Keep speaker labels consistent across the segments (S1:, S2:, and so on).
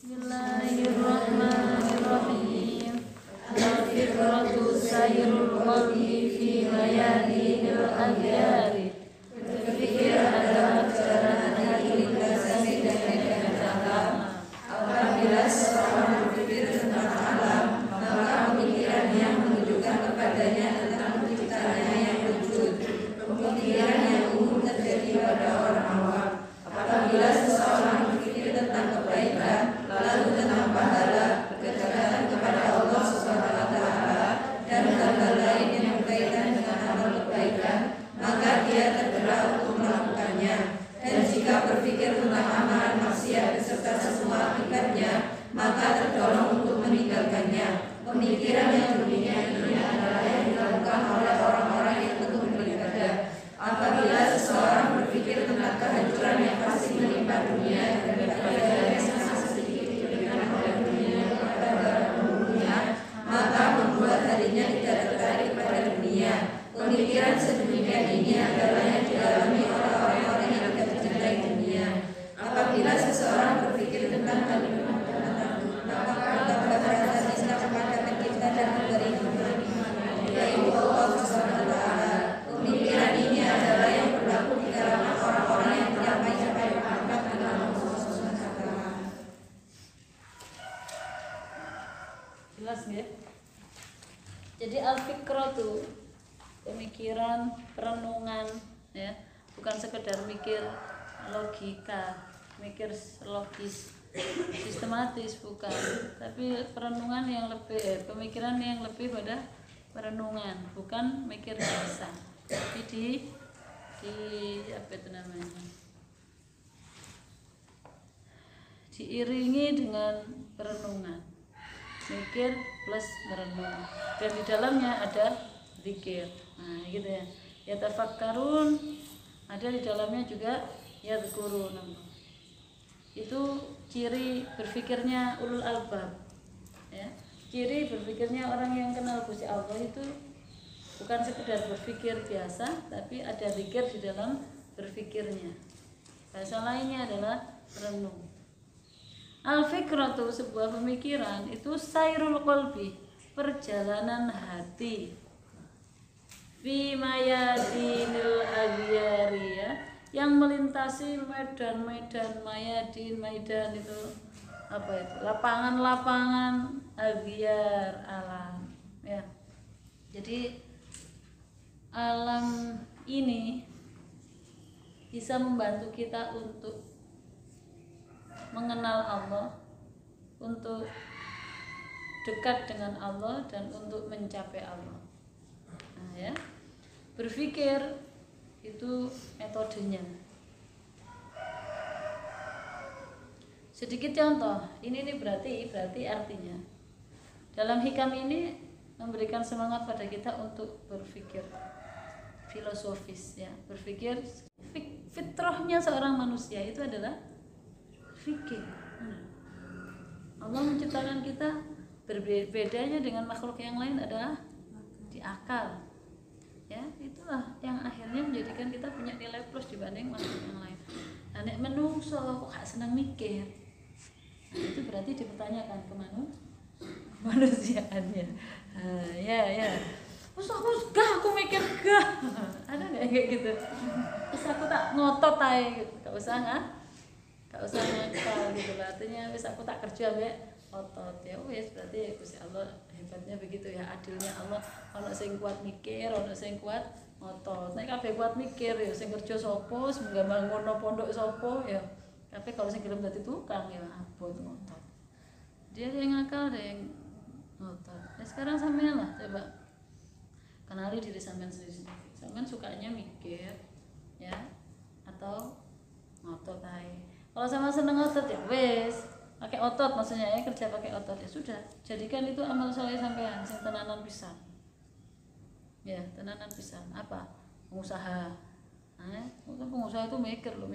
S1: Bismillahirrahmanirrahim. Al-fikratu sayrul qalbi fi mayadinil aghyari. Berpikir adalah perjalanan hati lintasan dan alam. Apabila seseorang berpikir tentang alam, maka pemikirannya menunjukkan kepadanya tentang penciptanya yang wujud. Pemikiran yang umum terjadi pada orang awam. Apabila seseorang berpikir tentang kebaikan, lalu tentang pahala, kedekatan kepada Allah Subhanahu wa Ta'ala, dan hal-hal lain yang berkaitan dengan amal kebaikan, maka dia tergerak untuk melakukannya. Dan jika berpikir tentang amalan maksiat beserta semua akibatnya, maka terdorong untuk meninggalkannya. Pemikiran yang demikian ini adalah yang dilakukan oleh orang-orang yang tekun beribadah. Apabila seseorang berpikir tentang kehancuran yang pasti menimpa dunia dan keadaan yang sangat sedikit diberikan oleh dunia kepada para penghulunya, maka membuat hatinya tidak tertarik pada dunia. Pemikiran sedemikian ini adalah yang dialami oleh orang-orang yang tidak mencintai dunia. Apabila seseorang berpikir tentang kalimat kepada pencipta dan pemberi hidup, yaitu Allah Subhanahu wa Ta'ala, pemikiran ini adalah yang berlaku di kalangan orang-orang yang mencapai pangkat dengan Allah Subhanahu wa Ta'ala.
S2: Jelas ya? Jadi al-fikratu, pemikiran, perenungan, ya, bukan sekedar mikir logika, mikir logis, sistematis, bukan, tapi perenungan yang lebih, pemikiran yang lebih pada perenungan, bukan mikir biasa. Tapi di apa itu namanya? Diiringi dengan perenungan, mikir plus merenung, dan di dalamnya ada zikir. Nah, gitu ya. Ya tafakkarun, ada di dalamnya juga yadhkurun. Itu ciri berpikirnya ulul albab. Ya. Ciri berpikirnya orang yang kenal Gusti Allah itu bukan sekedar berpikir biasa, tapi ada zikir di dalam berpikirnya. Bahasa lainnya adalah renung. Al-fikratu, sebuah pemikiran, itu sayrul qalbi, perjalanan hati. Fi mayadinil aghyari, ya, yang melintasi medan-medan, maidan itu apa itu? Lapangan-lapangan aghyar alam, ya. Jadi alam ini bisa membantu kita untuk mengenal Allah, untuk dekat dengan Allah, dan untuk mencapai Allah. Nah, ya, berpikir itu metodenya. Sedikit contoh, ini berarti artinya dalam hikam ini memberikan semangat pada kita untuk berpikir filosofis, ya, berpikir. Fitrahnya seorang manusia itu adalah fikir. Allah menciptakan kita, berbedanya dengan makhluk yang lain adalah di akal, ya, itulah yang akhirnya menjadikan kita punya nilai plus dibanding makhluk yang lain. Nah, nek menungso kok gak senang mikir, nah, itu berarti dipertanyakan kemanusiaannya. Ya. Terus aku mikir gak, ada nggak kayak gitu? Terus aku tak ngotot aja, gitu. Gak usah ngakal gitu lah. Artinya wis aku tak kerja mbek otot, ya wis, berarti Gusti Allah hebatnya begitu, ya, adilnya Allah. Ono sing kuat mikir, ono sing kuat ngotot. Nek kabeh kuat mikir, ya sing kerja sapa, sing nggambangono pondok sapa, ya. Tapi kalau sing gelem dadi tukang, ya abot ngotot. Dia yang ngakal, ada yang ngotot. Nah, sekarang sampean lah coba kenali diri sampean sendiri. Sampean sukanya mikir, ya, atau ngotot aja. Kalau sama seneng otot, ya wes, pakai otot, maksudnya, ya, kerja pakai otot, ya sudah, jadikan itu amal soleh sampean sing tenanan pisan. Ya, tenanan pisan. Apa? Pengusaha. Nah, pengusaha itu mikir loh,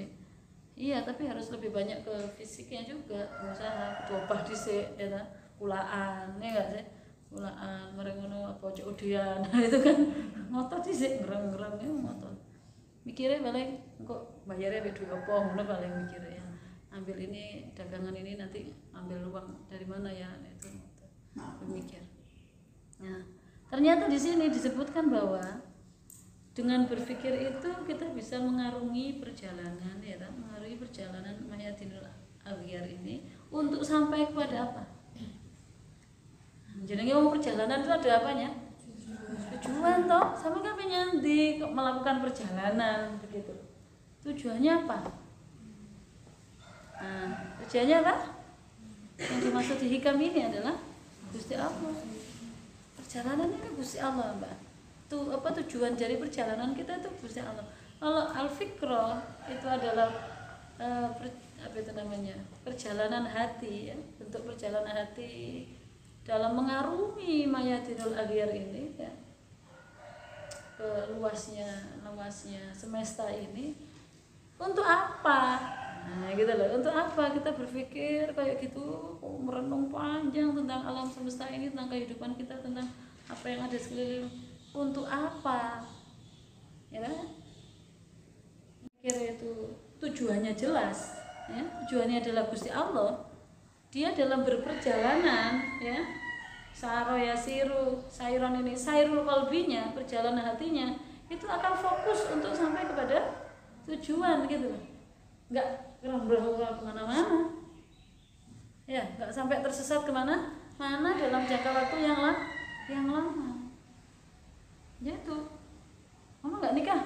S2: iya, tapi harus lebih banyak ke fisiknya juga. Pengusaha dobah dhisik, ya ta, kulaan, ya enggak sih? Kulaan merengono apa codian. Itu kan ngotot dhisik, ngreng-ngreng ngotot. Mikirnya paling kok bayarnya duit apa, ngono paling mikirnya. ambil ini dagangan ini nanti ambil uang dari mana ya, itu berpikir. Nah, ternyata di sini disebutkan bahwa dengan berpikir itu kita bisa mengarungi perjalanan, ya kan? Mengarungi perjalanan Mayadinul Aghyar ini untuk sampai kepada apa? Jadi ngomong perjalanan itu ada apanya? Tujuan toh, sama kan penyanti melakukan perjalanan begitu. Tujuannya apa? Nah, tujuannya apa? Yang dimaksud di hikam ini adalah Gusti Allah. Perjalanan ini Gusti Allah, Mbak. Tuh apa tujuan dari perjalanan kita itu Gusti Allah. Kalau al-fikra itu adalah apa itu namanya? Perjalanan hati, ya. Bentuk perjalanan hati dalam mengarungi Mayadinul Aghyar ini, ya. Ke luasnya semesta ini untuk apa? Nah, gitu loh. Untuk apa kita berpikir kayak gitu, merenung panjang tentang alam semesta ini, tentang kehidupan kita, tentang apa yang ada sekeliling. Untuk apa? Ya kan? Kira itu tujuannya jelas, ya. Tujuannya adalah Gusti Allah. Dia dalam berperjalanan, ya. Saro yasiru, sairon ini, sairul qalbinya, perjalanan hatinya itu akan fokus untuk sampai kepada tujuan gitu loh. Enggak gerombolan kemana-mana, ya, enggak sampai tersesat kemana-mana dalam jangka waktu yang lama. Gitu. Mama nggak nikah?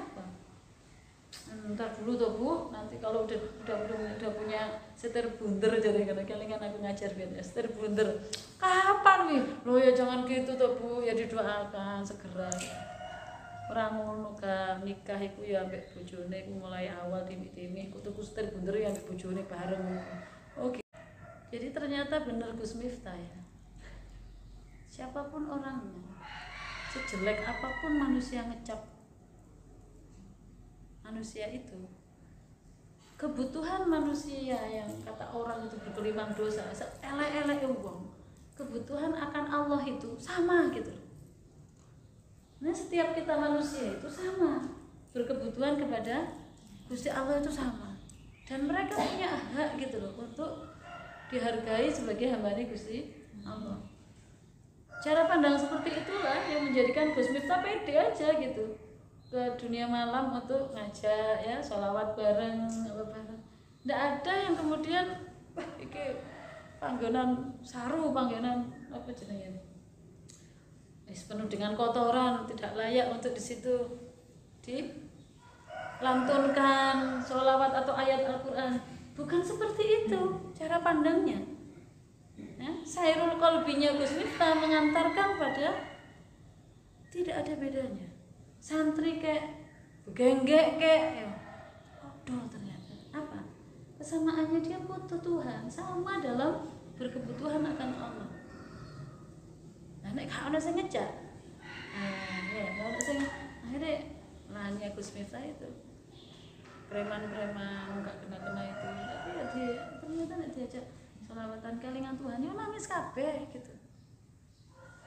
S2: Ntar dulu tuh Bu, nanti kalau udah punya setir bunder, jadi kadang-kadang aku ngajar biar setir bunder. Kapan nih? Loh ya jangan gitu tuh Bu, ya didoakan segera. Orang ngono kan nikah iku ya ambek bojone iku mulai awal timik-timik kudu setir bunder ya ambek bojone bareng. Oke. Jadi ternyata bener Gus Miftah, ya. Siapapun orangnya, sejelek apapun manusia ngecap manusia itu, kebutuhan manusia yang kata orang itu bergelimang dosa, elek-elek wong, kebutuhan akan Allah itu sama gitu. Nah, setiap kita manusia itu sama, berkebutuhan kepada Gusti Allah itu sama, dan mereka punya hak gitu loh untuk dihargai sebagai hamba-Nya Gusti Allah. Cara pandang seperti itulah yang menjadikan Gus Miftah pede aja gitu ke dunia malam untuk ngajak, ya, sholawat bareng, apa bareng. Nggak ada yang kemudian iki panggonan saru, panggonan apa jenenge, penuh dengan kotoran, tidak layak untuk di situ dilantunkan sholawat atau ayat Al-Quran. Bukan seperti itu cara pandangnya. Ya, sairul qalbinya Gus Miftah mengantarkan pada tidak ada bedanya. Santri kayak genggek kayak, ya, bodoh ternyata. Apa? Kesamaannya dia butuh Tuhan, sama dalam berkebutuhan akan Allah. Nah, nek gak ono sing ngejak. Ya, gak ono sing akhirnya lahannya Gus Miftah itu. Preman-preman enggak kena-kena itu. Tapi ya dia ternyata nek diajak sholawatan kelingan Tuhan, ya nangis kabeh gitu.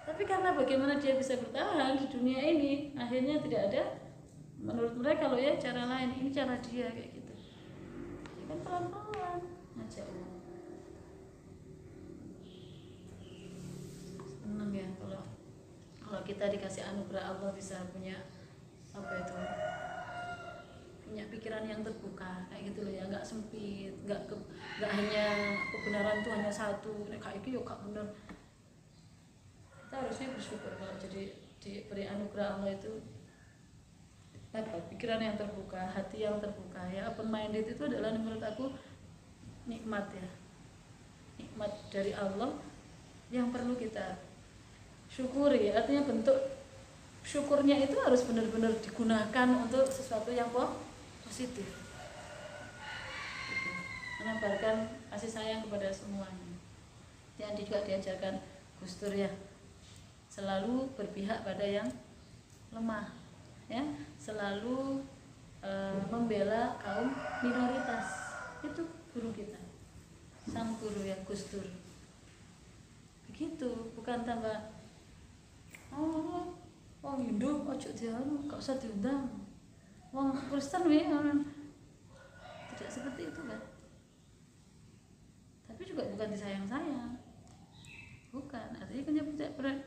S2: Tapi karena bagaimana dia bisa bertahan di dunia ini, akhirnya tidak ada menurut mereka kalau ya cara lain, ini cara dia kayak gitu. Ya kan pelan-pelan ngajak uang. Seneng ya kalau kita dikasih anugerah Allah bisa punya apa itu, punya pikiran yang terbuka kayak gitu loh ya, nggak sempit, nggak hanya kebenaran itu hanya satu, kayak gitu ya gak bener. Kita harusnya bersyukur kalau jadi diberi anugerah Allah itu apa, pikiran yang terbuka, hati yang terbuka, ya. Open minded itu adalah menurut aku nikmat, ya, nikmat dari Allah yang perlu kita syukuri. Artinya bentuk syukurnya itu harus benar-benar digunakan untuk sesuatu yang positif gitu. Menebarkan kasih sayang kepada semuanya. Yang juga diajarkan Gus Dur, ya, selalu berpihak pada yang lemah, ya, selalu membela kaum minoritas. Itu guru kita, sang guru ya Gus Dur. Begitu, bukan tambah wong Hindu ojo dianu, gak usah diundang. Wong Kristen tidak seperti itu kan. bukan disayang-sayang. Bukan, artinya kan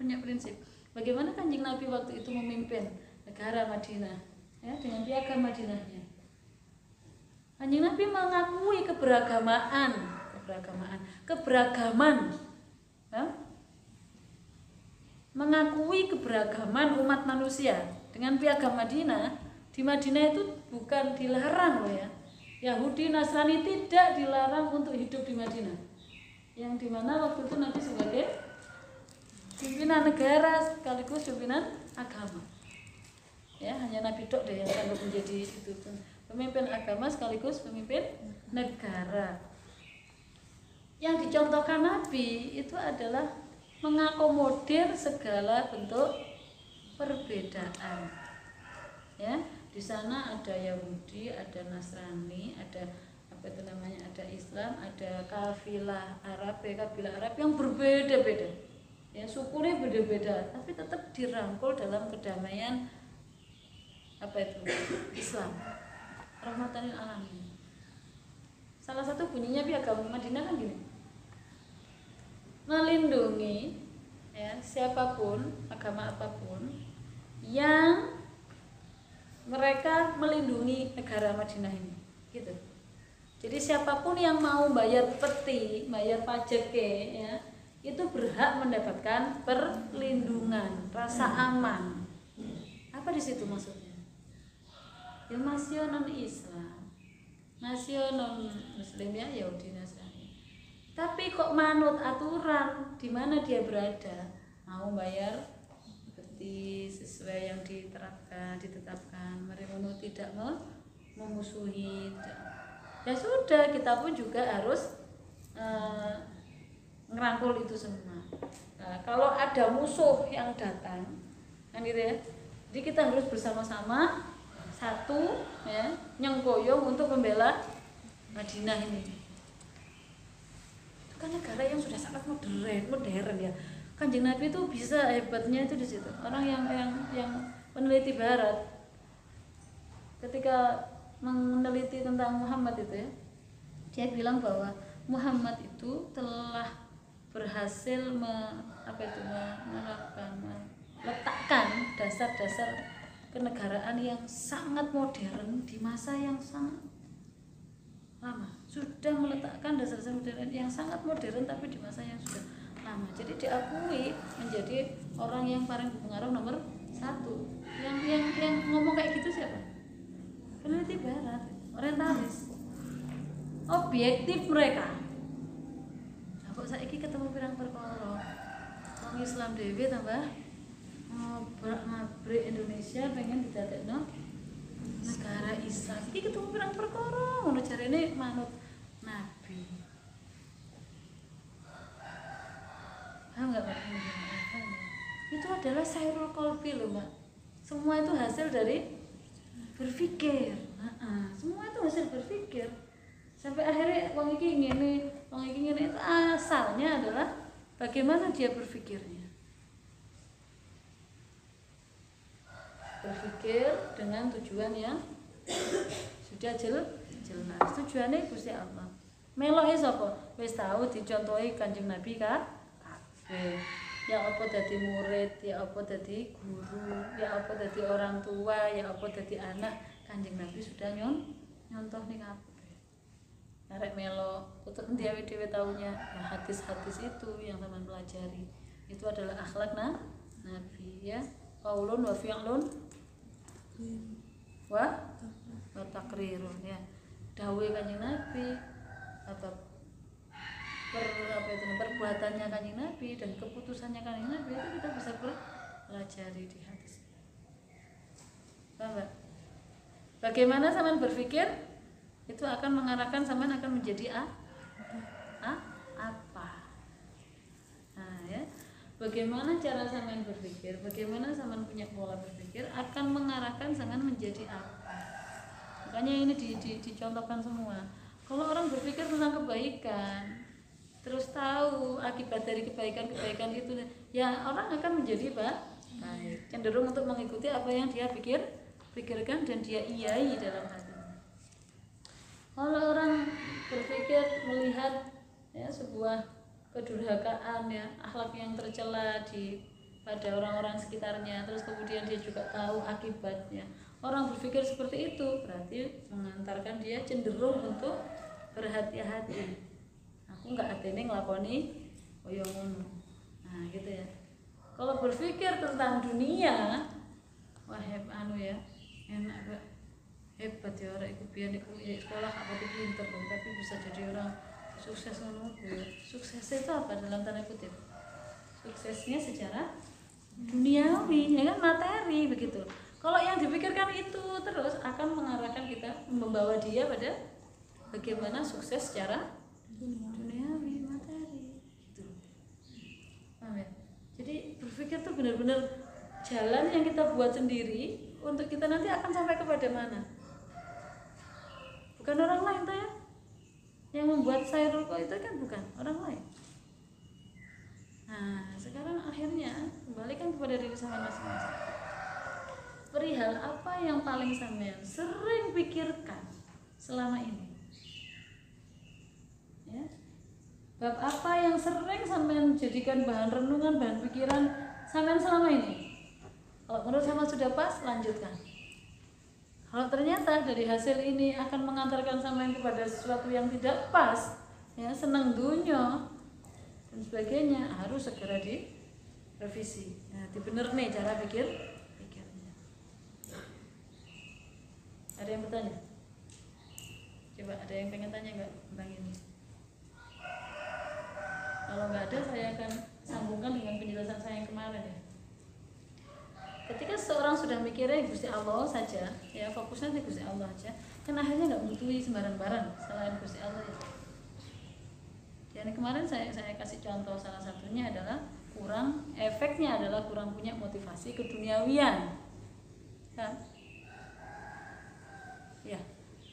S2: punya prinsip. Bagaimana Kanjeng Nabi waktu itu memimpin negara Madinah, ya, dengan piagam Madinahnya. Kanjeng Nabi mengakui keberagaman, ya? Mengakui keberagaman umat manusia dengan piagam Madinah. Di Madinah itu bukan dilarang loh ya. Yahudi Nasrani tidak dilarang untuk hidup di Madinah. Yang dimana waktu itu Nabi sebagai pimpinan negara sekaligus pimpinan agama. Ya, hanya Nabi tok deh yang sanggup menjadi itu pemimpin agama sekaligus pemimpin negara. Yang dicontohkan Nabi itu adalah mengakomodir segala bentuk perbedaan. Ya, di sana ada Yahudi, ada Nasrani, ada ada Islam, ada kafilah Arab yang berbeda-beda. Ya, sukunya beda-beda, tapi tetap dirangkul dalam kedamaian Islam. Rahmatan lil alamin. Salah satu bunyinya piagam Madinah kan gini. Melindungi ya siapapun, agama apapun yang mereka melindungi negara Madinah ini. Gitu. Jadi siapapun yang mau bayar peti, bayar pajak ya, itu berhak mendapatkan perlindungan, rasa aman. Apa di situ maksudnya? Ya masih non Islam, masih non Muslim ya Yahudi Nasrani. Tapi kok manut aturan di mana dia berada, mau bayar peti sesuai yang ditetapkan, mereka tidak memusuhi. Ya sudah, kita pun juga harus ngerangkul itu semua. Nah, kalau ada musuh yang datang, kan gitu ya. Jadi kita harus bersama-sama satu, ya, nyengkoyong untuk membela Madinah ini. Itu kan negara yang sudah sangat modern ya. Kanjeng Nabi itu bisa hebatnya itu di situ. Orang yang meneliti Barat, ketika meneliti tentang Muhammad itu ya, dia bilang bahwa Muhammad itu telah berhasil meletakkan dasar-dasar kenegaraan yang sangat modern di masa yang sangat lama. Sudah meletakkan dasar-dasar modern yang sangat modern tapi di masa yang sudah lama. Jadi diakui menjadi orang yang paling berpengaruh nomor 1. Yang ngomong kayak gitu siapa? Peneliti Barat, orientalis, objektif mereka. Nah, kok saiki ketemu pirang perkara, wong Islam dhewe tambah ngobrak-ngabrik Indonesia pengen didadekno negara Islam. Iki ketemu pirang perkara, ngono jarene manut Nabi. Paham nggak Pak? Itu adalah sayrul qalbi loh Mbak. Semua itu hasil dari berpikir, semua itu hasil berpikir. Sampai akhirnya wong iki ngene itu asalnya adalah bagaimana dia berpikirnya. Berpikir dengan tujuan yang sudah jelas. Tujuannya Gusti Allah. Meloke sapa? Wis tahu dicontohi Kanjeng Nabi kabeh. Ya apa dadi murid, ya apa dadi guru, ya apa dadi orang tua, ya apa dadi anak, Kanjeng Nabi sudah nyontoh nih kabeh. Arek melo, putus dhewe taunya ya, hadis-hadis itu yang teman pelajari. Itu adalah akhlak Nabi ya. Qaulun wa fi'lun wa taqrirun ya. Dawuhe Kanjeng Nabi perbuatannya Kanjeng Nabi dan keputusannya Kanjeng Nabi itu kita bisa pelajari di hadis. Paham Mbak? Bagaimana sampean berpikir itu akan mengarahkan sampean akan menjadi apa? Nah ya, bagaimana cara sampean berpikir, bagaimana sampean punya pola berpikir akan mengarahkan sampean menjadi apa? Makanya ini dicontohkan semua. Kalau orang berpikir tentang kebaikan, terus tahu akibat dari kebaikan itu, ya orang akan menjadi baik, cenderung untuk mengikuti apa yang dia pikirkan dan dia iyai dalam hatinya. Kalau orang berpikir melihat ya sebuah kedurhakaan ya, akhlak yang tercela pada orang-orang sekitarnya, terus kemudian dia juga tahu akibatnya. Orang berpikir seperti itu berarti mengantarkan dia cenderung untuk berhati-hati. Aku nggak atene nglakoni kaya ngono. Nah, gitu ya. Kalau berpikir tentang dunia, wah enak gak? Hebat ya orang iku biyen iku sekolah gak pati pinter loh, tapi bisa jadi orang sukses ngono ya. Sukses itu apa dalam tanda kutip? Suksesnya secara duniawi, ya kan, materi begitu. Kalau yang dipikirkan itu terus akan mengarahkan kita, membawa dia pada bagaimana sukses secara duniawi, materi gitu. Paham ya? Jadi berpikir tuh benar-benar jalan yang kita buat sendiri untuk kita nanti akan sampai kepada mana? Bukan orang lain tuh ya. Yang membuat saya rokok itu kan bukan orang lain. Nah, sekarang akhirnya kembalikan kepada diri sampean masing-masing. Perihal apa yang paling sampean sering pikirkan selama ini? Ya. Bab apa yang sering sampean jadikan bahan renungan, bahan pikiran sampean selama ini? Kalau menurut sampean sudah pas, lanjutkan. Kalau ternyata dari hasil ini akan mengantarkan sampean kepada sesuatu yang tidak pas, ya, senang dunia dan sebagainya, harus segera direvisi. Nah, dibener nih cara pikirnya. Ada yang bertanya? Coba ada yang pengen tanya nggak tentang ini? Kalau nggak ada, saya akan sambungkan dengan penjelasan saya yang kemarin ya. Ketika seorang sudah mikirnya Gusti Allah saja, ya fokusnya di Gusti Allah aja, kan akhirnya nggak butuh sembarang-barang selain Gusti Allah itu. Dan kemarin saya kasih contoh, salah satunya adalah efeknya adalah kurang punya motivasi keduniawian, kan? Ya,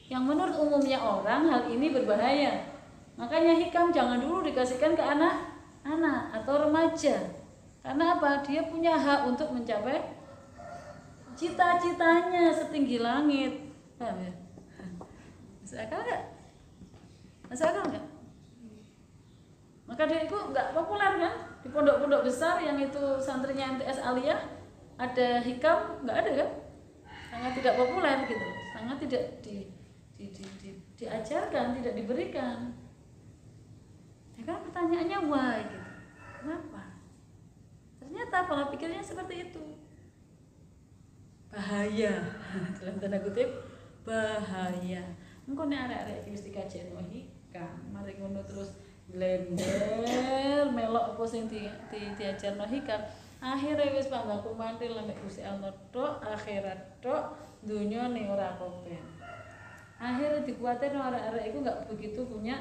S2: yang menurut umumnya orang hal ini berbahaya. Makanya hikam jangan dulu dikasihkan ke anak-anak atau remaja. Karena apa? Dia punya hak untuk mencapai cita-citanya setinggi langit. Paham ya? Masuk akal nggak? Masuk akal nggak? Maka dia itu nggak populer kan? Di pondok-pondok besar yang itu santrinya MTS Aliyah ada hikam, nggak ada kan? Sangat tidak populer gitu, sangat tidak diajarkan, tidak diberikan. Ya kan, pertanyaannya why gitu, kenapa? Ternyata pola pikirnya seperti itu. Bahaya dalam tanda kutip, bahaya. Engko nek arek-arek iki wis dikajekno hikam, mari ngono terus blender melok apa sing diajarno hikam, akhire wis panggaku mantil nek Gusti Allah tok, akhirat tok, dunya ning ora kopen. Akhirnya dikuatirno arek-arek iku enggak begitu punya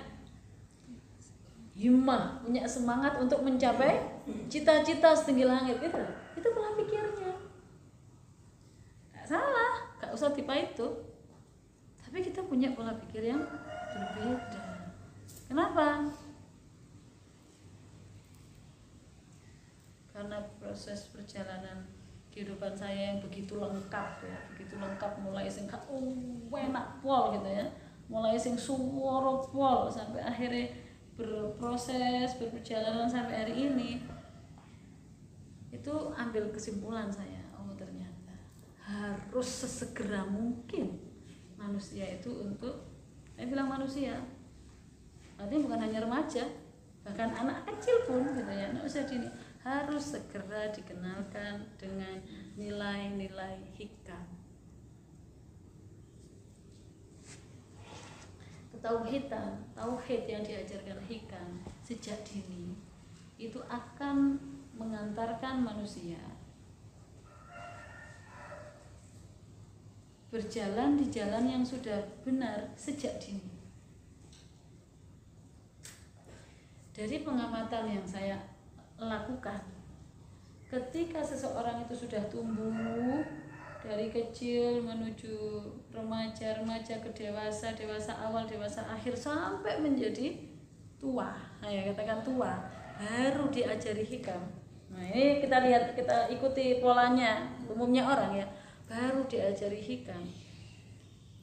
S2: himmah, punya semangat untuk mencapai cita-cita setinggi langit gitu. Itu pola pikirnya. Gak salah, gak usah tipe itu. Tapi kita punya pola pikir yang berbeda. Kenapa? Karena proses perjalanan kehidupan saya yang begitu lengkap ya, begitu lengkap, mulai sing enak pol gitu ya, mulai sing suworo pol sampai akhirnya berproses, berperjalanan sampai hari ini. Itu ambil kesimpulan saya, oh ternyata harus sesegera mungkin manusia itu untuk, saya bilang manusia, artinya bukan hanya remaja, bahkan anak kecil pun gitu ya, nggak usah dini, harus segera dikenalkan dengan nilai-nilai hikam. Tauhid yang diajarkan hikam sejak dini itu akan mengantarkan manusia berjalan di jalan yang sudah benar sejak dini. Dari pengamatan yang saya lakukan, ketika seseorang itu sudah tumbuh dari kecil menuju remaja ke dewasa, dewasa awal, dewasa akhir sampai menjadi tua. Nah, ya katakan tua, baru diajari hikam. Nah, ini kita lihat, kita ikuti polanya umumnya orang ya, baru diajari hikam.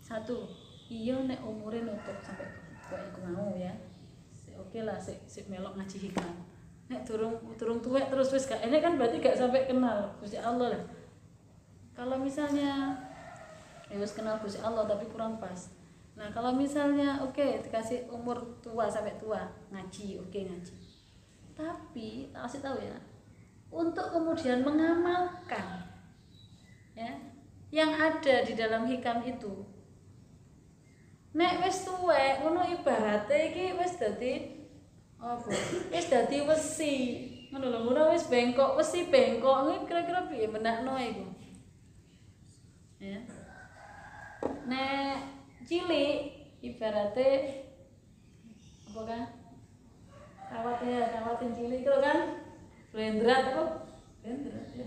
S2: Satu, iya nek umure nutup sampai kok iku mau ya. oke lah sik melok ngaji hikam. Nek durung tuwek terus wis gak enek kan berarti gak sampai kenal Gusti Allah lah. Kalau misalnya ya wis kenal Gusti Allah tapi kurang pas. Nah, kalau misalnya oke dikasih umur tua sampai tua ngaji, oke ngaji. Tapi tak kasih tahu ya, untuk kemudian mengamalkan ya yang ada di dalam hikam itu. Nek wis tuwek ngono ibarate iki wis dadi apa? Wis dadi wesi. Ngono lho, ngono wis bengkok, wesi bengkok iki kira-kira piye menakno iku. Ya. Nek cilik ibarate apa kan? Kawatin cilik itu kan blendrat apa? Blendrat ya.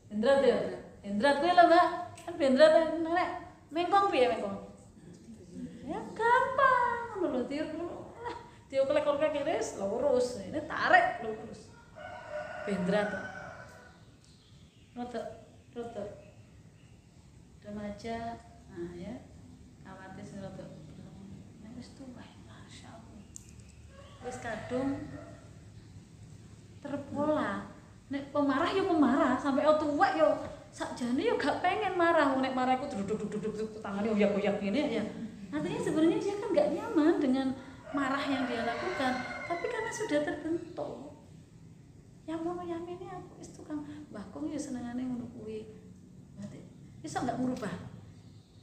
S2: Blendrat ya. Blendrat kuwi lho, Mbak. Kan blendrat nek mengkong piye mengkong? Ya gampang ngono lho, tiup klek-klek iris lurus. Ini tarik lurus. Blendrat. Rotok. Remaja. Nah ya. Kawatis rotok. Nek wis tuwek, masyaallah. Wis kadung terpola. Nek pemarah ya pemarah, sampai tuwek ya sakjane ya gak pengen marah. Nek marah iku duduk tangannya oyak-oyak gini ya. Artinya sebenarnya dia kan gak nyaman dengan marah yang dia lakukan, tapi karena sudah terbentuk. Ya ngono yamene aku wis tukang mbahku ya senengane ngono kuwi. Berarti iso gak merubah.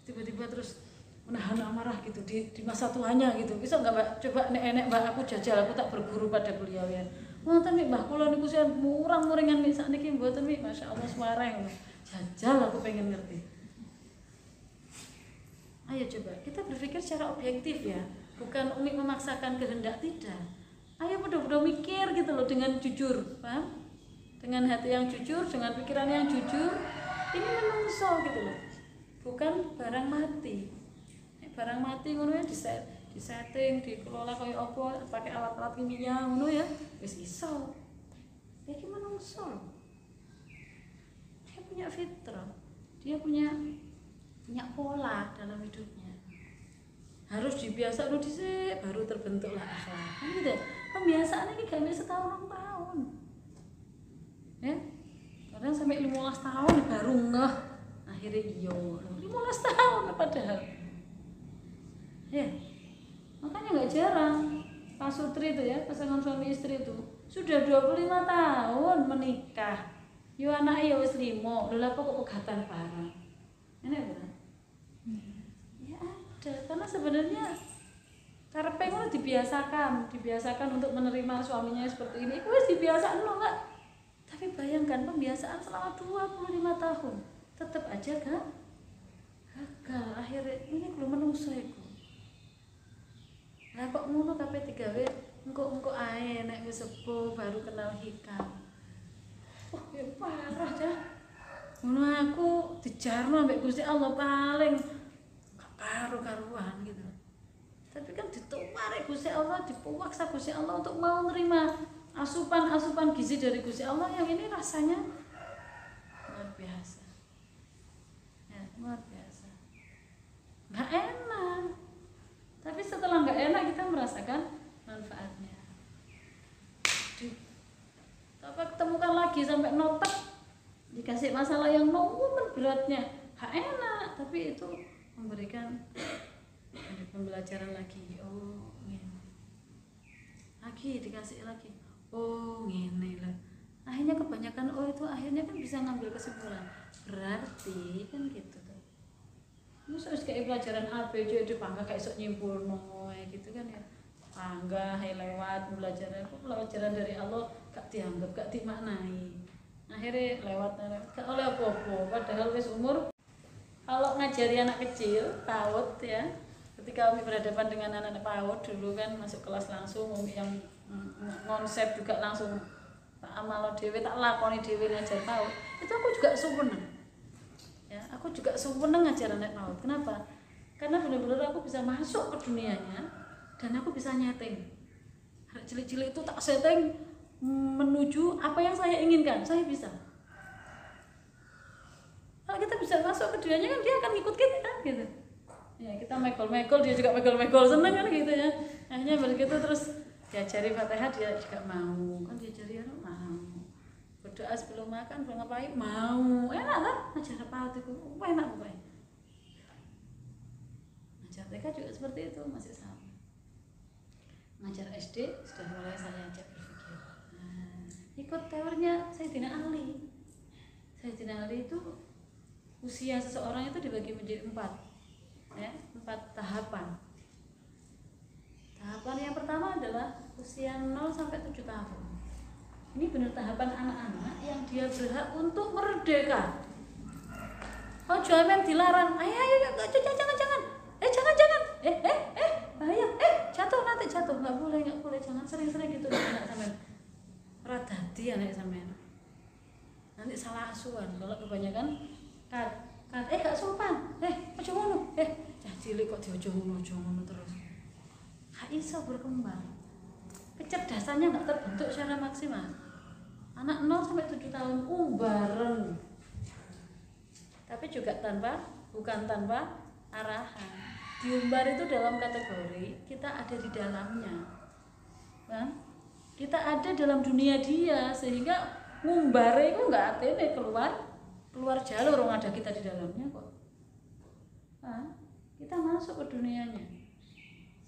S2: Tiba-tiba terus menahan amarah gitu di masa tuanya gitu. Bisa enggak Mbak? Coba nek Mbak aku jajal, aku tak berguru pada beliau ya. Wonten mik Mbah kula niku sing murang-muringan mik sakniki mboten mik masyaallah suareng. Jajal aku pengen ngerti. Ayo coba kita berpikir secara objektif ya, bukan umi memaksakan kehendak, tidak. Ayo bodoh-bodoh mikir gitu loh dengan jujur, paham? Dengan hati yang jujur, dengan pikiran yang jujur. Ini menungso gitu loh. Bukan barang mati. Barang mati ngono ya disetting, dikelola kaya apa, pakai alat-alat kimia ngono ya, wis iso. Iki menungso. Dia punya fitrah. Dia punya pola dalam hidupnya. Harus dibiasakan dhisik baru terbentuklah akhlak. Kan gitu. Pembiasaan ini gak bisa setahun 2 tahun. Ya. Kadang sampai 15 tahun baru ngeh. Akhirnya iya, 15 tahun padahal. Ya. Makanya nggak jarang Pak Sutri itu ya, pasangan suami istri itu sudah 25 tahun menikah. Yo anaknya wis 5, lha apa kok pegatan bareng. Enak bukan? Ya ada, karena sebenarnya karepe ngono dibiasakan untuk menerima suaminya seperti ini. Itu wis dibiasakan loh, Mbak. Tapi bayangkan pembiasaan selama 25 tahun, tetap aja kan gagal. Akhirnya ini belum menungso iku. Lah kok ngono kabeh digawe engko ae nek wis sepuh baru kenal hikam. Wah, ya parah dah. Ngono aku dijarno ambek Gusti Allah paling gak karu-karuan gitu. Tapi kan ditumpare Gusti Allah, dipaksa Gusti Allah untuk mau nerima asupan gizi dari Gusti Allah yang ini rasanya luar biasa. Ya, luar biasa. Gak enak. Tapi setelah nggak enak kita merasakan manfaatnya. Apa ketemukan lagi sampai notek dikasih masalah yang nomor beratnya, gak enak. Tapi itu memberikan pembelajaran lagi. Oh, ngene. Lagi dikasih lagi. Oh, ngene lah. Akhirnya kebanyakan itu akhirnya kan bisa ngambil kesimpulan. Berarti kan gitu. Masa harus kayak pelajaran A, B, C, D, bangga kayak sok nyimpul gitu kan ya. Bangga, lewat pelajaran dari Allah gak dianggap, gak dimaknai. Akhirnya lewat gak oleh apa-apa. Padahal wis umur, kalau ngajari anak kecil, PAUD ya, ketika Umi berhadapan dengan anak-anak PAUD dulu kan masuk kelas langsung, Umi yang konsep juga langsung tak amal dewe, tak lakoni dewe ngajar PAUD, itu aku juga seneng. Ya, aku juga seneng ngajar anak PAUD. Kenapa? Karena benar-benar aku bisa masuk ke dunianya dan aku bisa nyeting. Anak cilik-cilik itu tak setting menuju apa yang saya inginkan. Saya bisa. Kalau kita bisa masuk ke dunianya kan dia akan ngikut kita kan gitu. Ya, kita mekol-mekol, dia juga mekol-mekol, seneng kan gitu ya. Akhirnya begitu terus diajari Fatihah dia juga mau, kan diajari mau. Berdoa sebelum makan, belum ngapain mau. Enak kan? Ngajar PAUD itu enak pokoknya. Ngajar TK juga seperti itu, masih sama. Ngajar SD sudah mulai saya ajak berpikir. Nah, ikut teorinya Sayyidina Ali. Sayyidina Ali itu usia seseorang itu dibagi menjadi 4, ya, 4 tahapan. Tahapan yang pertama adalah usia 0 sampai 7 tahun. Ini benar tahapan anak-anak yang dia berhak untuk merdeka. Oh, jangan dilarang. Ayo, jangan. Jangan. Bahaya. Jatuh nanti jatuh. Nggak boleh. Jangan sering-sering gitu anak sampean. Radati anak sampean. Nanti salah asuhan. Kalau kebanyakan gak sopan. Ojo ngono. Cah cilik kok diojo ngono terus. Gak iso berkembang. Kecerdasannya nggak terbentuk secara maksimal. Anak 0 sampai 7 tahun bareng. Tapi juga bukan tanpa arahan. Diumbar itu dalam kategori kita ada di dalamnya. Kan? Kita ada dalam dunia dia sehingga ngumbare itu enggak atene keluar jalur orang ada kita di dalamnya kok. Kita masuk ke dunianya.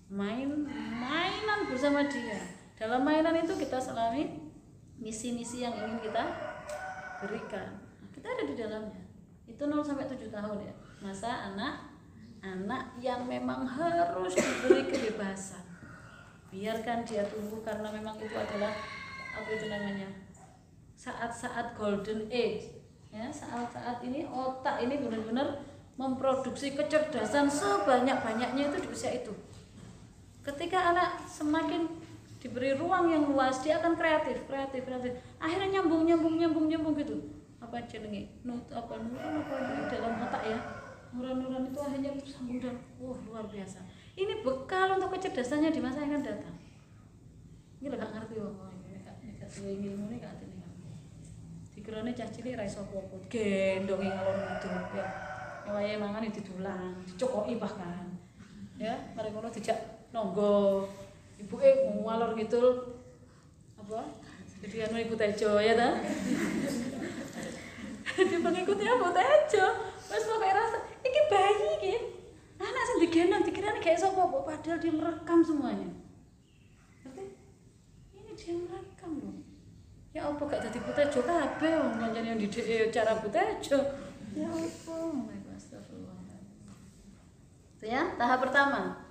S2: Mainan bersama dia. Dalam mainan itu kita selami misi-misi yang ingin kita berikan. Kita ada di dalamnya. Itu 0 sampai 7 tahun ya. Masa anak yang memang harus diberi kebebasan. Biarkan dia tumbuh karena memang itu adalah saat-saat golden age. Ya, saat-saat ini otak ini benar-benar memproduksi kecerdasan sebanyak-banyaknya itu di usia itu. Ketika anak semakin diberi ruang yang luas, dia akan kreatif. Akhirnya nyambung gitu. Apa jenenge? Nuron dalam otak ya. Nuron itu akhirnya sambung dan luar biasa. Ini bekal untuk kecerdasannya di masa yang akan datang. Ini lho gak ngerti wong iki, gak duwe ilmu nek gak atene. Dikirane cah cilik ra iso apa-apa, gendongi ngalor ngidul ya. Wayahe mangan didulang, dicokoki bahkan. Ya, mari ngono dijak nonggo. Ibuke ngalor ngidul apa? Jadi anu ibu Tejo ya ta? Di pengikuti Abu Tejo. Wes pokoke rasa iki bayi iki. Anak sing digendong dikirane gak iso apa-apa padahal dia merekam semuanya. Ngerti? Ini dia merekam loh. Ya apa gak dadi Butejo kabeh wong pancen yang didik cara Butejo. Ya apa? Astagfirullah. Itu ya, tahap pertama.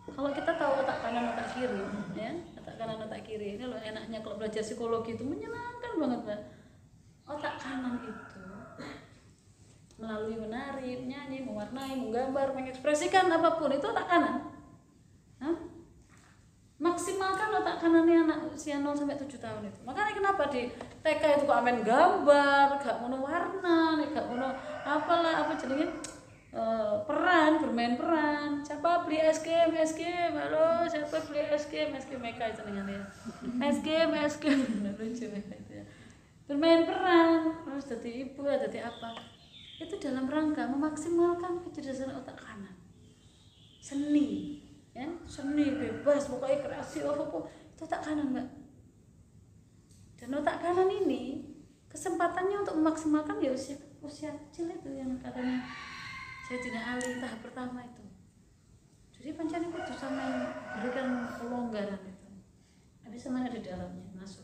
S2: Kalau kita tahu otak kanan otak kiri, ya, otak kanan otak kiri. Ini loh enaknya kalau belajar psikologi itu menyenangkan banget, Mbak. Otak kanan itu melalui menari, menyanyi, mewarnai, menggambar, mengekspresikan apapun itu otak kanan. Maksimalkan otak kanannya anak usia 0 sampai 7 tahun itu. Makanya kenapa di TK itu kok amen gambar, gak ngono warna, gak ngono apalah apa jenenge bermain peran. Siapa beli es krim, halo, siapa beli es krim Meka jenengane. Es krim, lucu itu ya. Bermain peran, terus jadi ibu, jadi apa? Itu dalam rangka memaksimalkan kecerdasan otak kanan. Seni, ya, seni bebas, pokoknya kreasi apa itu otak kanan, Mbak. Dan otak kanan ini kesempatannya untuk memaksimalkan ya usia kecil itu yang katanya Sayyidina Ali tahap pertama itu. Jadi pancen kudu sampean berikan kelonggaran itu. Habis sampean ada di dalamnya masuk.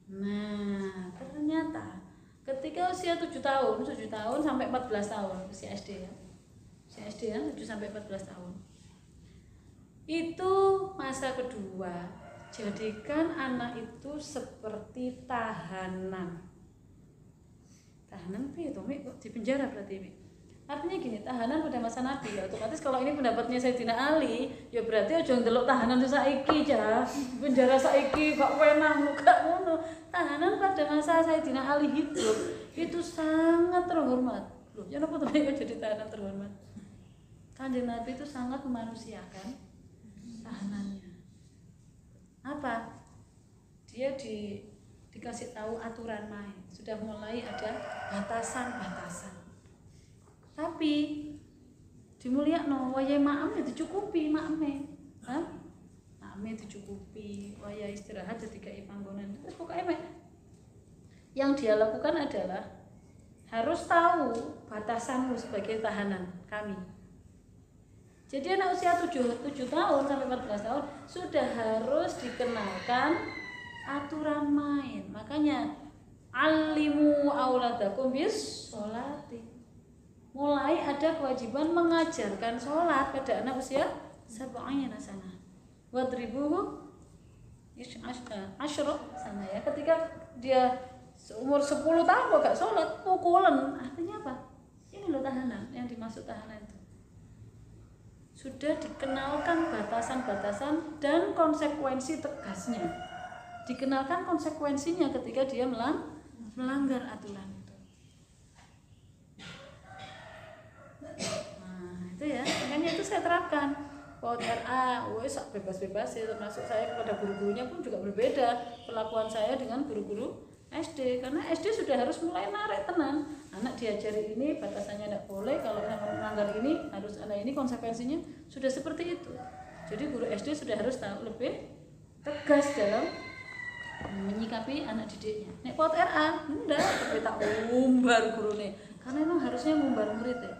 S2: Nah, ternyata ketika usia 7 tahun sampai 14 tahun usia SD ya. Usia SD ya 7 sampai 14 tahun. Itu masa kedua. Jadikan anak itu seperti tahanan. Tahanan piye to, Mik? Kok di penjara berarti, Mik? Artinya gini, tahanan pada masa Nabi ya, otomatis kalau ini pendapatnya Sayyidina Ali, ya berarti aja ndelok tahanan saiki ya. Penjara saiki gak wenang gak ngono. Tahanan pada masa Sayyidina Ali hidup itu sangat terhormat. Loh, ya napa to jadi tahanan terhormat? Kanjeng Nabi itu sangat memanusiakan tahanannya. Apa? Dia dikasih tahu aturan main. Sudah mulai ada batasan-batasan. Tapi dimulyakno, wayahe maem ya dicukupi makeme. Hah? Makeme dicukupi, wayahe istirahat ya dikai panggonan. Terus pokoke mek yang dia lakukan adalah harus tahu batasanmu sebagai tahanan kami. Jadi anak usia 7 tahun sampai 14 tahun sudah harus dikenalkan aturan main. Makanya alimu auladakum bis sholati. Mulai ada kewajiban mengajarkan sholat pada anak usia 7 sana. Wadribuhu asyra sana ya. Ketika dia seumur 10 tahun kok gak sholat, pukulan. Artinya apa? Ini loh tahanan, yang dimaksud tahanan itu. Sudah dikenalkan batasan-batasan dan konsekuensi tegasnya. Dikenalkan konsekuensinya ketika dia melanggar aturan itu. Nah, itu ya, makanya itu saya terapkan. PAUD RA, wes bebas-bebas ya, termasuk saya kepada guru-gurunya pun juga berbeda perlakuan saya dengan guru-guru SD, karena SD sudah harus mulai narik tenan. Anak diajari ini batasannya tidak boleh, kalau melanggar ini harus ada ini konsekuensinya, sudah seperti itu. Jadi guru SD sudah harus tahu lebih tegas dalam menyikapi anak didiknya. Nek PAUD RA enggak, tapi tak umbar gurune, karena memang harusnya ngumbar murid ya.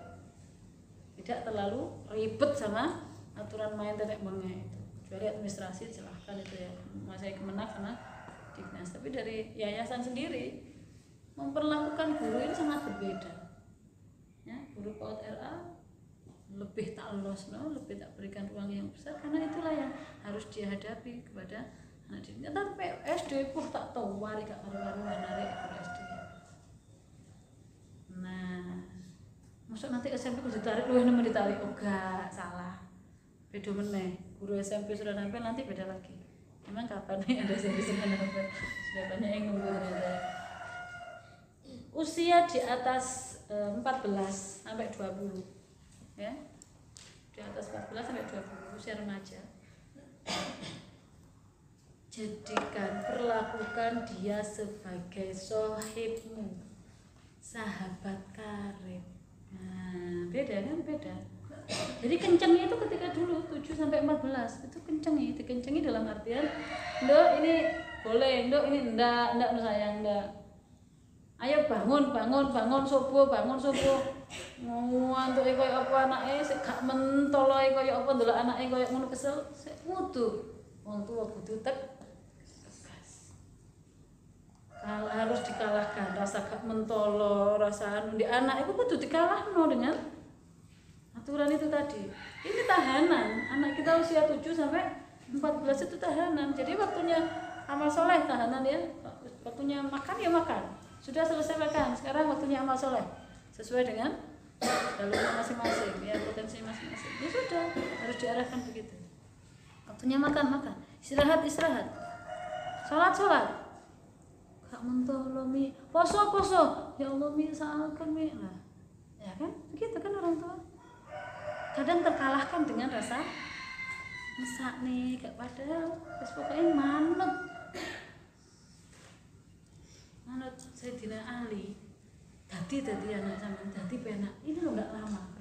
S2: Tidak terlalu ribet sama aturan main tetek bengek itu. Kecuali administrasi silahkan itu ya, masih Kemenak sama Dinas. Tapi dari yayasan sendiri memperlakukan guru ini sangat berbeda. Ya, guru PAUD RA lebih tak los, lebih tak berikan ruang yang besar, karena itulah yang harus dia hadapi kepada anak didiknya. Tapi SD pun tak tahu wari gak karu-karuan narik guru SD. Nah, maksud nanti SMP kudu ditarik, lu yang ditarik, oh gak, salah. Beda meneh, guru SMP sudah nampil nanti beda lagi. Emang kapan nih ada SMP sudah nampil? Sudah banyak yang nunggu ternyata. Usia di atas 14 sampai 20, ya, di atas 14 sampai 20, usia remaja. Jadikan, perlakukan dia sebagai sohibmu, sahabat karib. Nah, beda kan, beda. Jadi kencengnya itu ketika dulu 7 sampai 14 itu kencengi, dikencengi dalam artian, "Ndok ini boleh, ndok ini enggak sayang, enggak. Ayo bangun subuh. Ngantuk koyo apa anake sik gak mentolo koyo apa ndelok anake koyo ngono kesel, sik kudu wong tuwa kudu tegas. Kalau harus dikalahkan rasa gak mentolo, rasa anu di anak itu kudu dikalahno dengan aturan itu tadi. Ini tahanan. Anak kita usia 7 sampai 14 itu tahanan. Jadi waktunya amal soleh tahanan ya. Waktunya makan ya makan. Sudah selesai makan. Sekarang waktunya amal soleh. Sesuai dengan jalurnya masing-masing, ya potensi masing-masing. Ya sudah, harus diarahkan begitu. Waktunya makan. Istirahat. Sholat. Gak mentolo mi. Poso. Ya Allah mi saalkan mi. Nah, ya kan? Begitu kan orang tua. Kadang terkalahkan dengan rasa mesak nih, gak padahal terus pokoknya manut Sayyidina Ali dadi anak sampean dadi penak ini loh gak lama,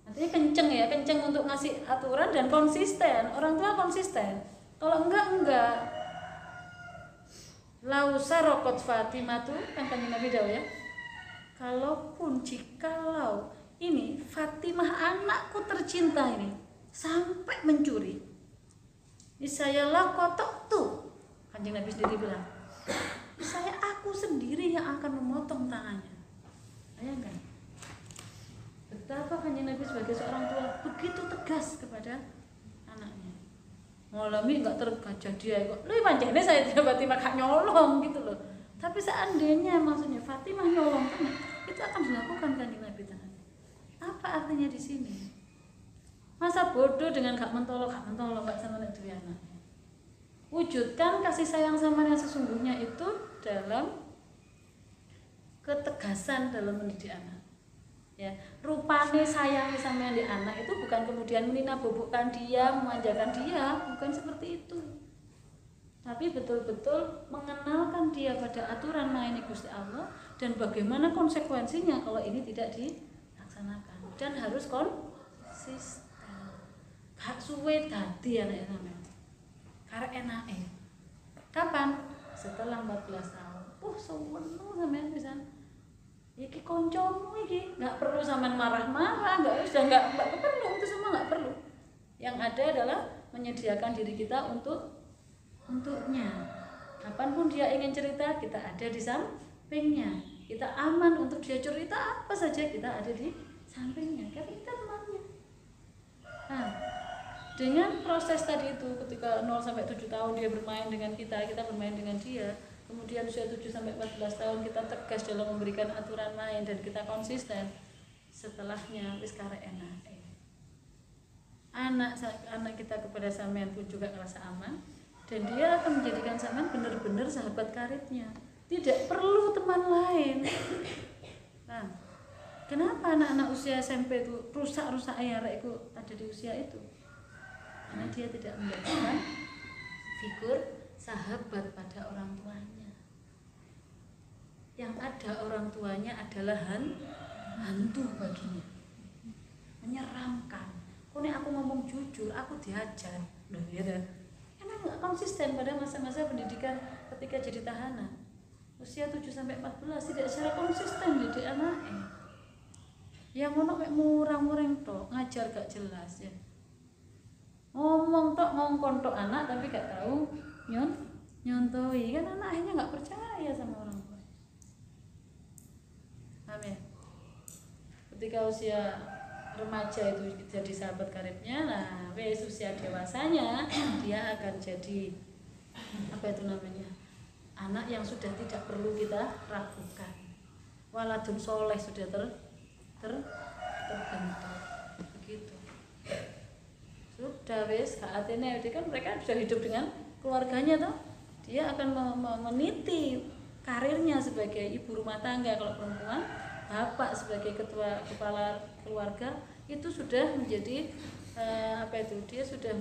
S2: artinya kenceng untuk ngasih aturan dan konsisten. Orang tua konsisten, kalau enggak lau sarokot Fatimah tuh kan Nabi Daud ya, jikalau ini Fatimah anakku tercinta ini sampai mencuri, saya lakotok tuh, Kanjeng Nabi sendiri bilang, aku sendiri yang akan memotong tangannya. Bayangkan betapa Kanjeng Nabi sebagai seorang tua begitu tegas kepada anaknya. Ngalami nggak terbaca dia kok, lu pancene saya tidak Fatimah gak nyolong gitu loh. Tapi seandainya maksudnya Fatimah nyolong tenan, itu akan dilakukan Kanjeng Nabi tenan. Apa artinya di sini? Masa bodoh dengan gak mentolo gak sama nek duwe anak. Wujudkan kasih sayang sama yang sesungguhnya itu dalam ketegasan dalam mendidik anak. Ya, rupane sayangi sama yang di anak itu bukan kemudian menina bobokkan dia, memanjakan dia, bukan seperti itu. Tapi betul-betul mengenalkan dia pada aturan main Gusti Allah dan bagaimana konsekuensinya kalau ini tidak dilaksanakan. dan harus konsisten. Gak suwe dadi anake sampean. Karek enake. Kapan? Setelah 14 tahun. Seneng sampean pisan. Iki koncomu iki, nggak perlu sampean marah-marah, nggak perlu, itu semua nggak perlu. Yang ada adalah menyediakan diri kita untuknya. Kapanpun dia ingin cerita, kita ada di sampingnya. Kita aman untuk dia cerita apa saja, kita ada di sampingnya. Karena kita temannya. Nah, dengan proses tadi itu ketika 0 sampai 7 tahun dia bermain dengan kita bermain dengan dia. Kemudian usia 7 sampai 14 tahun kita tegas dalam memberikan aturan main dan kita konsisten. Setelahnya wis karek enak. Anak kita kepada sampean pun juga merasa aman dan dia akan menjadikan sampean benar-benar sahabat karibnya. Tidak perlu teman lain. Nah, kenapa anak-anak usia SMP itu rusak-rusak arek itu ada di usia itu? Karena dia tidak mendapatkan figur sahabat pada orang tuanya. Yang ada orang tuanya adalah hantu baginya, menyeramkan. Kok nek aku ngomong jujur, aku diajar. Loh ya dah. Karena nggak konsisten pada masa-masa pendidikan ketika jadi tahanan. Usia 7 sampai 14 tidak secara konsisten didik anaknya. Yang ngono mek murang-murang tok, ngajar gak jelas ya. Ngomong tok ngongkon tok anak tapi gak tahu nyontoi kan anak akhirnya nggak percaya sama orang tua. Amin. Ketika usia remaja itu jadi sahabat karibnya, nah wes usia dewasanya dia akan jadi apa itu namanya, anak yang sudah tidak perlu kita ragukan. Waladun soleh sudah terbentuk begitu. Sudah wes saatnya kan mereka sudah hidup dengan keluarganya toh. Dia akan meniti karirnya sebagai ibu rumah tangga kalau perempuan, bapak sebagai kepala keluarga itu sudah menjadi dia sudah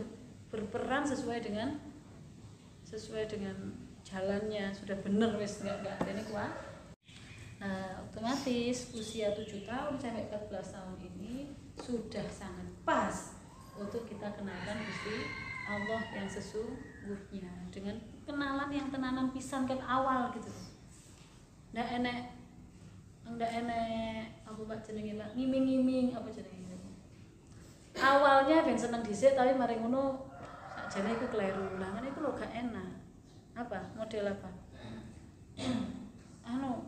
S2: berperan sesuai dengan jalannya, sudah benar wis enggak ini kuat. Otomatis usia 7 tahun sampai 14 tahun ini sudah sangat pas untuk kita kenalkan Gusti Allah yang sesungguhnya dengan kenalan yang tenanan pisan kan awal gitu. Ndak enek apa Pak jenenge Pak, ngiming-ngiming apa jenenge. Awalnya ben seneng dhisik tapi mari ngono sakjane iku kleru. Lah ngene iku lho gak enak. Apa? Model apa?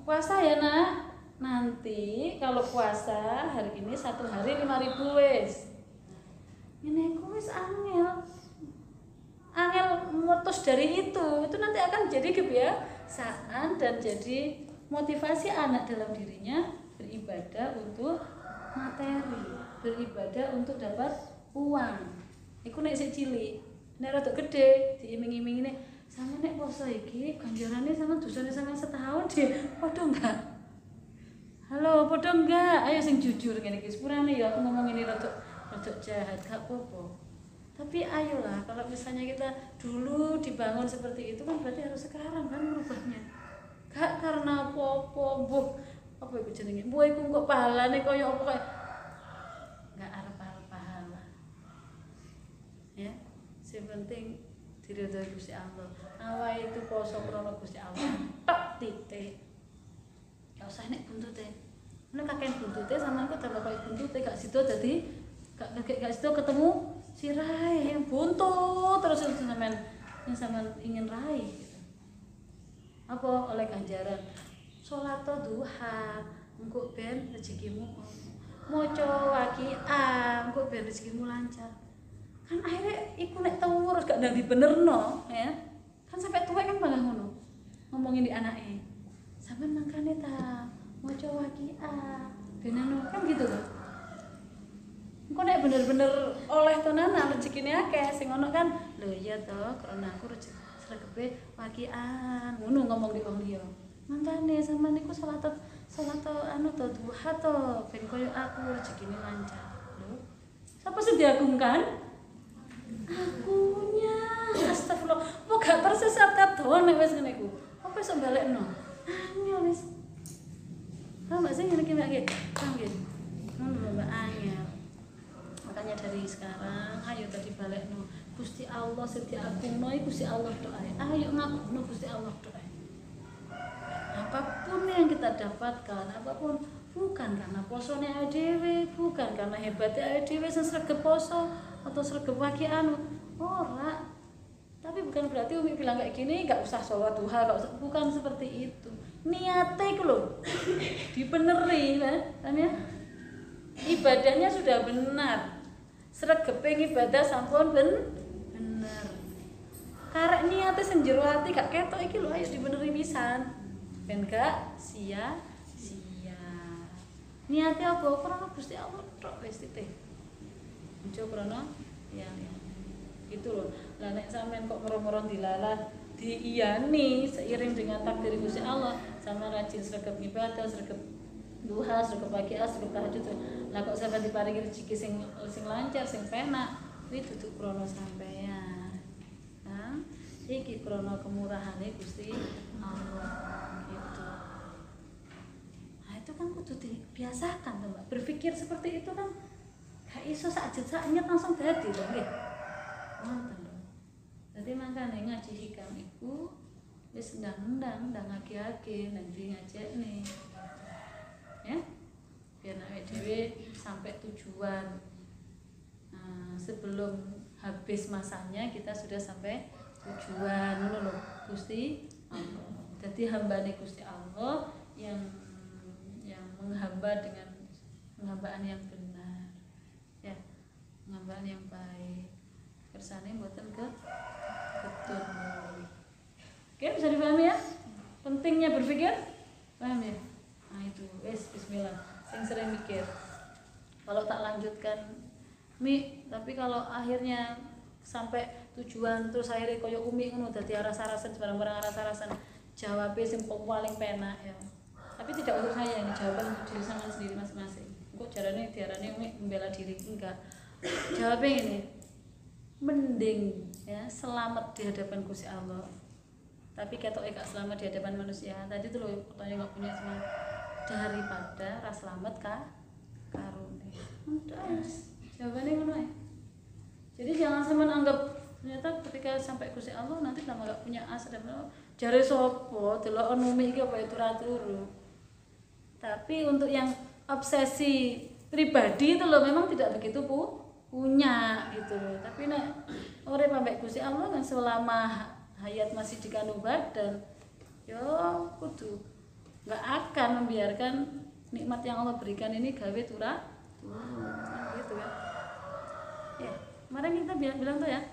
S2: Puasa ya Nak. Nanti kalau puasa hari ini 1 hari 5.000 wis. Ngene iku wis angel mutus dari itu nanti akan jadi kebiasaan dan jadi motivasi anak dalam dirinya beribadah untuk materi, beribadah untuk dapat uang. Iku nek sik cilik, nek rada gede diiming-iming ini, sama nek poso iki ganjarane sama dosane sama setahun deh, padha enggak? Halo, padha enggak? Ayo sing jujur ngene iki, sepurane ya aku ngomong ini rada jahat, gak apa-apa. Tapi ayolah, kalau misalnya kita dulu dibangun seperti itu kan berarti harus sekarang kan merubahnya. Gak karena apa-apa, apa iku jenenge? Mbok iku kok pahalane kaya apa kae. Gak arep-arep pahala. Ya, sing penting diridhoi Gusti Allah. Awake itu poso krana Gusti Allah. Tok titik. Gak usah nek buntute. Nek kakek buntute sama aku tambah kaya buntute gak sida dadi gak sida ketemu si Rai yang buntut terus itu sampean ingin raih gitu. Apa oleh ganjaran salat duha engko ben rezekimu maca waqiah engko ben rezekimu lancar kan akhirnya iku nek terus gak ndang dibenerno ya kan sampai tuwek kan malah ngono ngomongin di anake sampean mangkane ta maca waqiah ben anu kan gitu loh. Engko nek bener-bener oleh tenanan rezekine akeh sing ono kan lho iya to karena aku sregepe waqian ngono ngomong di wong liya mangkane sampean niku salat anu to duha to ben koyo aku rezekine lancar lho sapa sing diagungkan akunya astagfirullah kok gak tersesat kabeh nek wis ngene iku apa iso balekno angel wis paham gak sih ngene iki Mbak nggih paham nggih Mbak Angel. Makanya dari sekarang ayo tadi balekno Gusti Allah sediakuno Gusti Allah doa. Ayo ngakuno Gusti Allah doa. Apapun yang kita dapatkan, apapun bukan karena posone dhewe, bukan karena hebatnya dhewe sing sregep poso atau sregep waki anu. Ora. Tapi bukan berarti Umi bilang kayak gini nggak usah sholat duha, bukan seperti itu. Niatnya itu loh dibeneri kan ya. Ibadahnya sudah benar. Sregeping ibadah sampun bener. Karek niate sing jero ati gak ketok iki lho ayo dibeneri pisan. Ben gak sia-sia. Niate apa? Krana Gusti Allah tok wis titih. Ojo krana ya. Gitu loh. Lah nek sampean kok moro-moro dilalah diiyani seiring dengan takdir Gusti Allah, sama rajin sregep ibadah, sregep duha, sregep pagi, sregep tahajud. Lah kok sampean diparingi rezeki sing lancar, sing penak, kuwi dudu krana sampean. Nah, iki krana kemurahane Gusti Allah gitu. Nah, itu kan kudu dibiasakan to, Mbak. Berpikir seperti itu kan gak iso sakjet-saknyet langsung dadi lho nggih. Ngoten lho. Dadi mangkane ngaji hikam iku wis ndang-ndang aki-aki nanti ngajekne. Ya. Biar awake dhewe sampai tujuan. Nah, sebelum habis masanya kita sudah sampai tujuan ngono lho Gusti Allah. Jadi hambane Gusti Allah yang menghamba dengan penghambaan yang benar. Ya, penghambaan yang baik. Kersane mboten ketun. Oke, bisa dipahami ya? Pentingnya berpikir, paham ya? Nah itu, bismillah. Sing sering mikir. Kalau tak lanjutkan, tapi kalau akhirnya sampai tujuan terus akhirnya koyo Umi ngono dadi aras-arasan barang-barang aras-arasan jawabnya sing paling penak ya. Tapi tidak untuk saya, ini jawaban untuk diri sampean sendiri masing-masing. Kok diarani Umi membela diri enggak. Jawabnya ini mending ya selamat di hadapan Gusti Allah. Tapi ketok gak selamat di hadapan manusia. Tadi tuh loh pertanyaan gak punya semangat daripada ras selamat karune. Udah, jawabannya ngono ya. Jadi jangan sampean anggap ternyata ketika sampai Gusti Allah nanti tambah gak punya asa dan jare sapa delok Umi iki apa itu turu. Tapi untuk yang obsesi pribadi itu loh memang tidak begitu punya gitu loh. Tapi nek urip ambek Gusti Allah kan selama hayat masih dikandung badan, yo kudu nggak akan membiarkan nikmat yang Allah berikan ini gawe turun gitu ya. Ya, kemarin kita bilang tuh ya,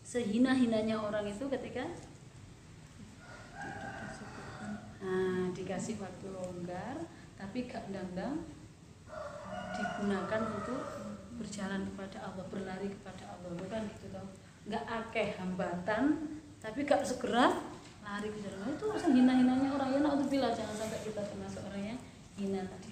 S2: sehina-hinanya orang itu ketika dikasih waktu longgar, tapi gak ndang-ndang digunakan untuk berjalan kepada Allah, berlari kepada Allah, bukan gitu toh. Nggak akeh hambatan tapi gak segera lari ke jalan itu hina-hinanya orang ya. Naudzubillah, jangan sampai kita termasuk orang yang hina tadi.